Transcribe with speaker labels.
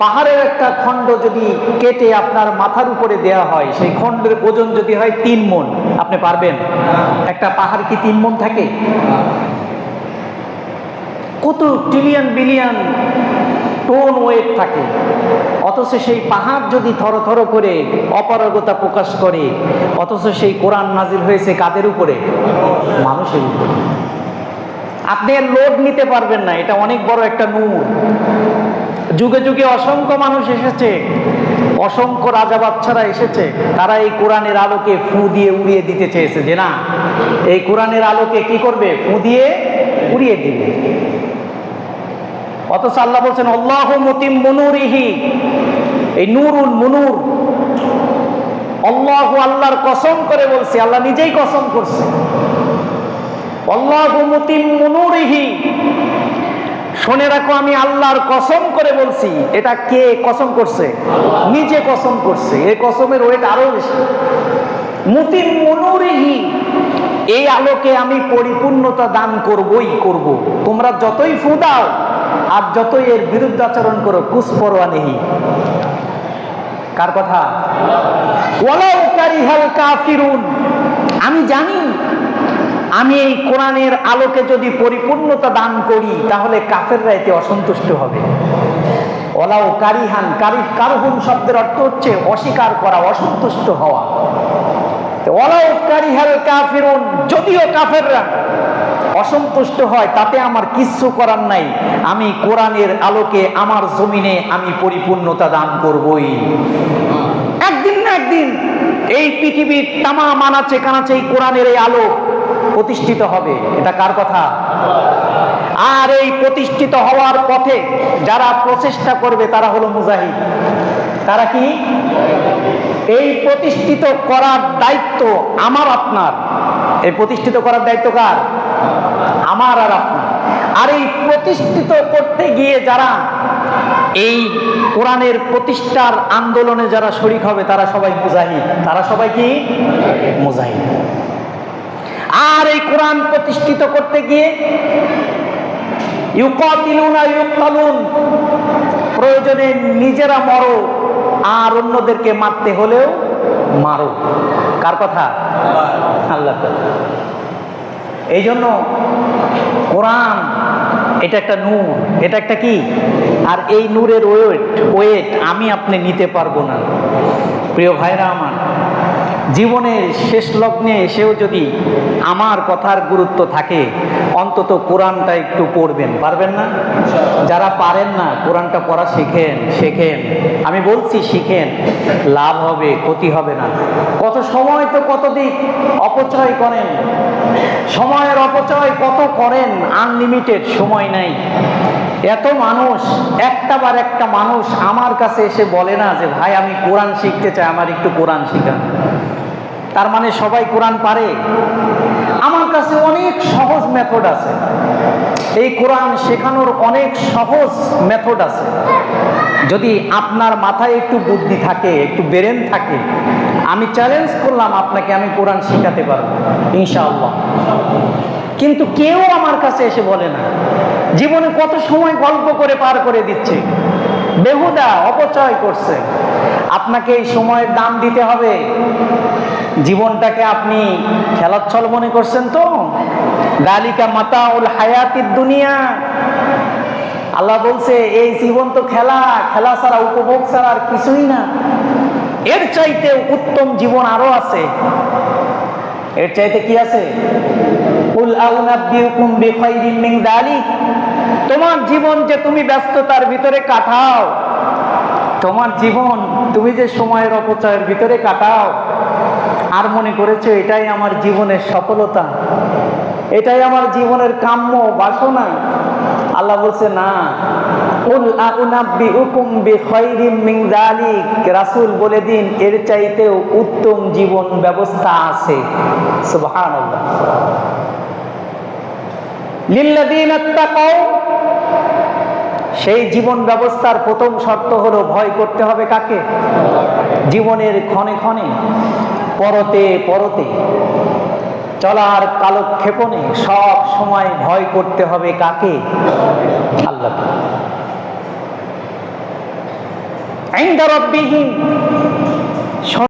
Speaker 1: পাহাড়ের একটা খণ্ড যদি কেটে আপনার মাথার উপরে দেয়া হয়, সেই খণ্ডের ওজন যদি হয় 3 মণ, আপনি পারবেন? একটা পাহাড় কি 3 মণ থাকে? কত ট্রিলিয়ন বিলিয়ন টন ওয়েট থাকে, অথচ সেই পাহাড় যদি থরথর করে অপারগতা প্রকাশ করে, অথচ সেই কোরআন নাজিল হয়েছে কাদের উপরে? মানুষের উপরে। আপনি এর লোড নিতে পারবেন না, এটা অনেক বড় একটা নূর। যুগে যুগে অসংখ্য মানুষ এসেছে, অসংখ্য রাজা বাচ্চারা এসেছে, তারা এই কোরআনের আলোকে ফু দিয়ে উড়িয়ে দিতে চেয়েছে যে না, এই কোরআনের আলোকে কি করবে? ফু দিয়ে উড়িয়ে দিবে। অথচ আল্লাহ বলছেন আল্লাহু মুতিম্মু নূরিহি, এই নূরুন মুনুর, আল্লাহু আল্লাহর কসম করে বলছে, আল্লাহ নিজেই কসম করছে, আল্লাহু মুতিম্মু নূরিহি। শুনে রাখো, আমি আল্লাহর কসম করে বলছি। এটা কে কসম করছে? নিজে কসম করছে। এই কসমের ওয়েট আরো বেশি। মুতিম্মু নূরিহি, এই আলোকে আমি পরিপূর্ণতা দান করবই করব। তোমরা যতই ফু দাও আর যতই এর বিরুদ্ধে আচরণ করো, কুছ পরোয়া নেই। কার কথা? ওয়ালাউ কারিহাল কাফিরুন, আমি জানি আমি এই কোরআনের আলোকে যদি পরিপূর্ণতা দান করি তাহলে কাফেররা এতে অসন্তুষ্ট হবে। ওয়ালাউ কারিহান, কারহুন শব্দের অর্থ হচ্ছে অস্বীকার করা, অসন্তুষ্ট হওয়া। ওয়ালাউ কারিহাল কাফিরুন, যদিও কাফেররা অসন্তুষ্ট হয় তাতে আমার কিচ্ছু করার নাই, আমি কোরআনের আলোকে আমার জমিনে আমি পরিপূর্ণতা দান করবই। একদিন না একদিন এই পৃথিবীর তামাম আনাচে কানাচে এই কোরআনের এই আলো প্রতিষ্ঠিত হবে। এটা কার কথা? আর এই প্রতিষ্ঠিত হওয়ার পথে যারা প্রচেষ্টা করবে তারা হলো মুজাহিদ। তারা কি? এই প্রতিষ্ঠিত করার দায়িত্ব আমার আপনার। এই প্রতিষ্ঠিত করার দায়িত্ব কার? আমার আর আপনার। আর এই প্রতিষ্ঠিত করতে গিয়ে যারা এই কোরআনের প্রতিষ্ঠার আন্দোলনে যারা শরীক হবে তারা সবাই মুজাহিদ। তারা সবাই কি? মুজাহিদ। আর এই কোরআন প্রতিষ্ঠিত করতে গিয়ে ইউকাতিলুনা ইউক্তালুন, প্রয়োজনে নিজেরা মরো আর অন্যদেরকে মারতে হলেও মারো। কার কথা? আল্লাহর কথা। এই জন্য কোরআন এটা একটা নূর, এটা একটা কি? আর এই নূরের ওয়েট আমি আপনি নিতে পারবো না। প্রিয় ভাইরা আমার, জীবনের শেষ লগ্নে এসেও যদি আমার কথার গুরুত্ব থাকে, অন্তত কোরআনটা একটু পড়বেন। পারবেন না? যারা পারেন না, কোরআনটা পড়া শেখেন। আমি বলছি শিখেন, লাভ হবে, ক্ষতি হবে না। কত সময় তো কত দিক অপচয় করেন, সময়ের অপচয় কত করেন, আনলিমিটেড সময় নাই। এত মানুষ, একটা মানুষ আমার কাছে এসে বলে না যে ভাই আমি কোরআন শিখতে চাই, আমার একটু কোরআন শেখান। তার মানে সবাই কোরআন পারে? আমার কাছে অনেক সহজ মেথড আছে, এই কোরআন শেখানোর অনেক সহজ মেথড আছে। যদি আপনার মাথায় একটু বুদ্ধি থাকে, একটু ব্রেন থাকে, আমি চ্যালেঞ্জ করলাম আপনাকে, আমি কোরআন শেখাতে পারবো ইনশাআল্লাহ। কিন্তু কেউ আমার কাছে এসে বলে না। জীবনে কত সময় গল্প করে পার করে দিচ্ছে, বেহুদা অপচয় করছে। আপনাকে এই সময়ের দাম দিতে হবে। জীবনটাকে আপনি খেলাচ্ছল মনে করছেন তো? যালিকা মাতাউল হায়াতিদ দুনিয়া। আল্লাহ বলছে এই জীবন তো খেলা ছাড়া, উপভোগ ছাড়া আর কিছুই না। এর চাইতে উত্তম জীবন আরো আছে। এর চাইতে কি আছে? কুল আউনাব্বিউকুম বিখাইরিম মিন যালিক, তোমার জীবন যে তুমি ব্যস্ততার ভিতরে কাটাও, তোমার জীবন তুমি যে সময়ের অপচয়ের ভিতরে কাটাও, আর মনে করেছো এটাই আমার জীবনের সফলতা, এটাই আমার জীবনের কাম্য বাসনা। আল্লাহ বলছে না, কুল আউনাব্বিউকুম বিখাইরিম মিন যালিক, রাসূল বলে দিন এর চাইতেও উত্তম জীবন ব্যবস্থা আছে। সুবহানাল্লাহ। লিল্লাযীনা ইত্তাকাউ, সেই জীবন ব্যবস্থার প্রথম শর্ত হলো ভয় করতে হবে কাকে? জীবনের ক্ষণে ক্ষণে, পরতে পরতে, চলার কালক্ষেপণে সব সময় ভয় করতে হবে কাকে? আল্লাহকে। ইনদা রাব্বিহিম,